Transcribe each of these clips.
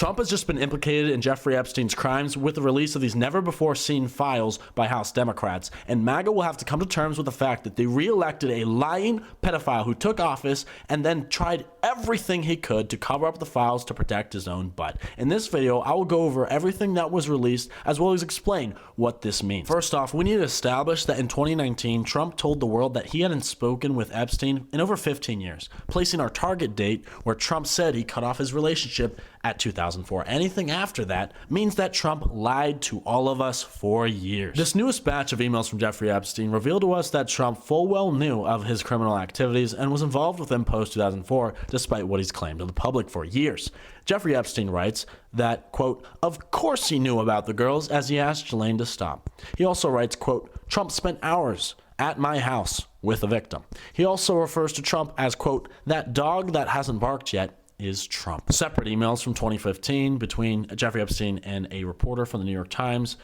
Trump has just been implicated in Jeffrey Epstein's crimes with the release of these never-before-seen files by House Democrats, and MAGA will have to come to terms with the fact that they re-elected a lying pedophile who took office and then tried everything he could to cover up the files to protect his own butt. In this video, I will go over everything that was released as well as explain what this means. First off, we need to establish that in 2019, Trump told the world that he hadn't spoken with Epstein in over 15 years, placing our target date where Trump said he cut off his relationship at 2004. Anything after that means that Trump lied to all of us for years. This newest batch of emails from Jeffrey Epstein revealed to us that Trump full well knew of his criminal activities and was involved with them post-2004, despite what he's claimed to the public for years. Jeffrey Epstein writes that, quote, of course he knew about the girls as he asked Ghislaine to stop. He also writes, quote, Trump spent hours at my house with the victim. He also refers to Trump as, quote, that dog that hasn't barked yet is Trump. Separate emails from 2015 between Jeffrey Epstein and a reporter from the New York Times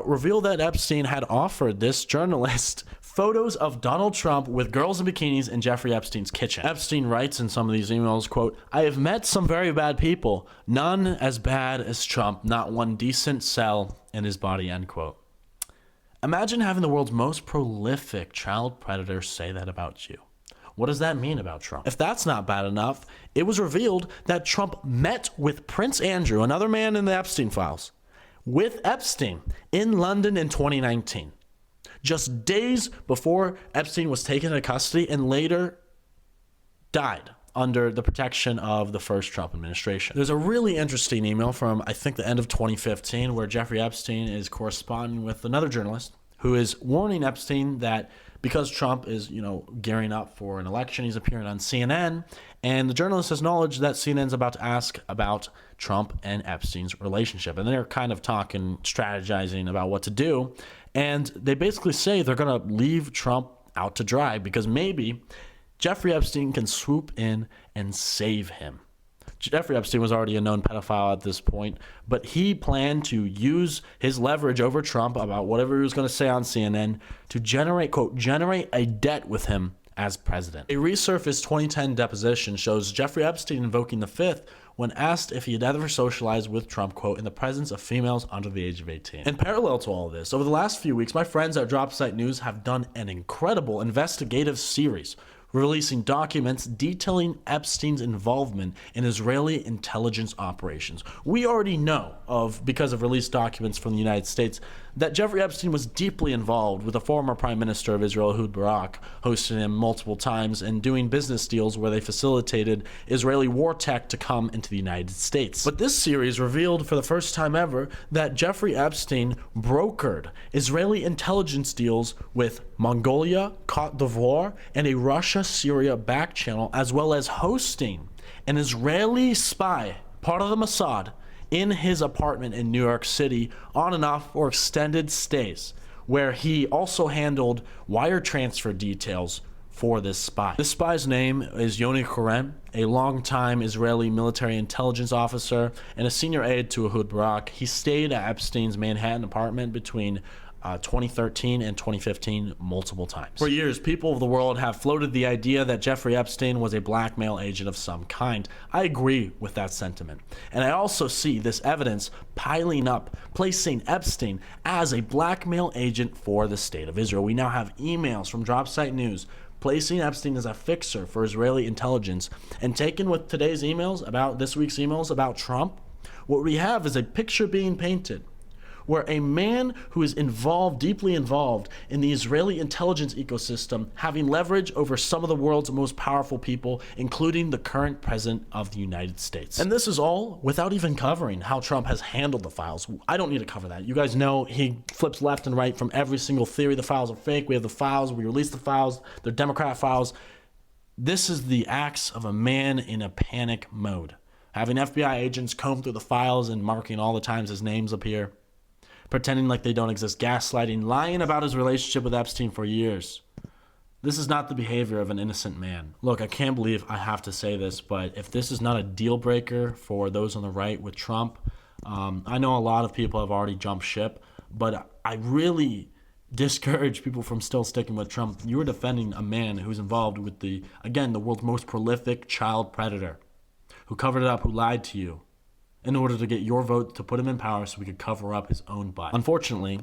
reveal that Epstein had offered this journalist photos of Donald Trump with girls in bikinis in Jeffrey Epstein's kitchen. Epstein writes in some of these emails, quote, I have met some very bad people, none as bad as Trump, not one decent cell in his body, end quote. Imagine having the world's most prolific child predator say that about you. What does that mean about Trump? If that's not bad enough, it was revealed that Trump met with Prince Andrew, another man in the Epstein files, with Epstein in London in 2019, just days before Epstein was taken into custody and later died under the protection of the first Trump administration. There's a really interesting email from, I think, the end of 2015 where Jeffrey Epstein is corresponding with another journalist who is warning Epstein that because Trump is, gearing up for an election, he's appearing on CNN, and the journalist has knowledge that CNN's about to ask about Trump and Epstein's relationship. And they're kind of talking, strategizing about what to do. And they basically say they're going to leave Trump out to dry because maybe Jeffrey Epstein can swoop in and save him. Jeffrey Epstein was already a known pedophile at this point, but he planned to use his leverage over Trump about whatever he was going to say on CNN to generate, quote, generate a debt with him as president. A resurfaced 2010 deposition shows Jeffrey Epstein invoking the Fifth when asked if he had ever socialized with Trump, quote, in the presence of females under the age of 18. In parallel to all of this, over the last few weeks, my friends at Dropsite News have done an incredible investigative series releasing documents detailing Epstein's involvement in Israeli intelligence operations. We already know because of released documents from the United States, that Jeffrey Epstein was deeply involved with the former Prime Minister of Israel, Ehud Barak, hosting him multiple times and doing business deals where they facilitated Israeli war tech to come into the United States. But this series revealed for the first time ever that Jeffrey Epstein brokered Israeli intelligence deals with Mongolia, Cote d'Ivoire, and a Russia-Syria back channel, as well as hosting an Israeli spy, part of the Mossad, in his apartment in New York City on and off for extended stays, where he also handled wire transfer details for this spy. This spy's name is Yoni Koren, a longtime Israeli military intelligence officer and a senior aide to Ehud Barak. He stayed at Epstein's Manhattan apartment between 2013 and 2015 multiple times. For years, people of the world have floated the idea that Jeffrey Epstein was a blackmail agent of some kind. I agree with that sentiment. And I also see this evidence piling up, placing Epstein as a blackmail agent for the state of Israel. We now have emails from Dropsite News placing Epstein as a fixer for Israeli intelligence. And taken with today's emails, about this week's emails about Trump, what we have is a picture being painted where a man who is deeply involved in the Israeli intelligence ecosystem, having leverage over some of the world's most powerful people, including the current president of the United States. And this is all without even covering how Trump has handled the files. I don't need to cover that. You guys know he flips left and right from every single theory. The files are fake. We have the files. We release the files. They're Democrat files. This is the acts of a man in a panic mode, having FBI agents comb through the files and marking all the times his names appear, pretending like they don't exist, gaslighting, lying about his relationship with Epstein for years. This is not the behavior of an innocent man. Look, I can't believe I have to say this, but if this is not a deal breaker for those on the right with Trump, I know a lot of people have already jumped ship, but I really discourage people from still sticking with Trump. You are defending a man who's involved with the world's most prolific child predator, who covered it up, who lied to you, in order to get your vote to put him in power so we could cover up his own butt. Unfortunately,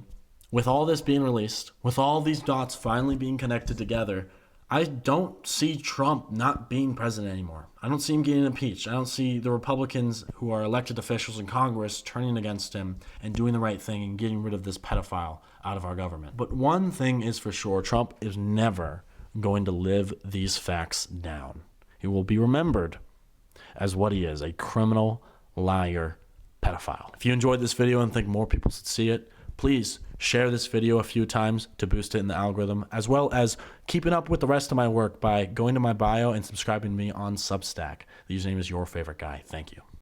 with all this being released, with all these dots finally being connected together, I don't see Trump not being president anymore. I don't see him getting impeached. I don't see the Republicans who are elected officials in Congress turning against him and doing the right thing and getting rid of this pedophile out of our government. But one thing is for sure, Trump is never going to live these facts down. He will be remembered as what he is, a criminal, liar, pedophile. If you enjoyed this video and think more people should see it, please share this video a few times to boost it in the algorithm, as well as keeping up with the rest of my work by going to my bio and subscribing to me on Substack. The username is Your Favorite Guy. Thank you.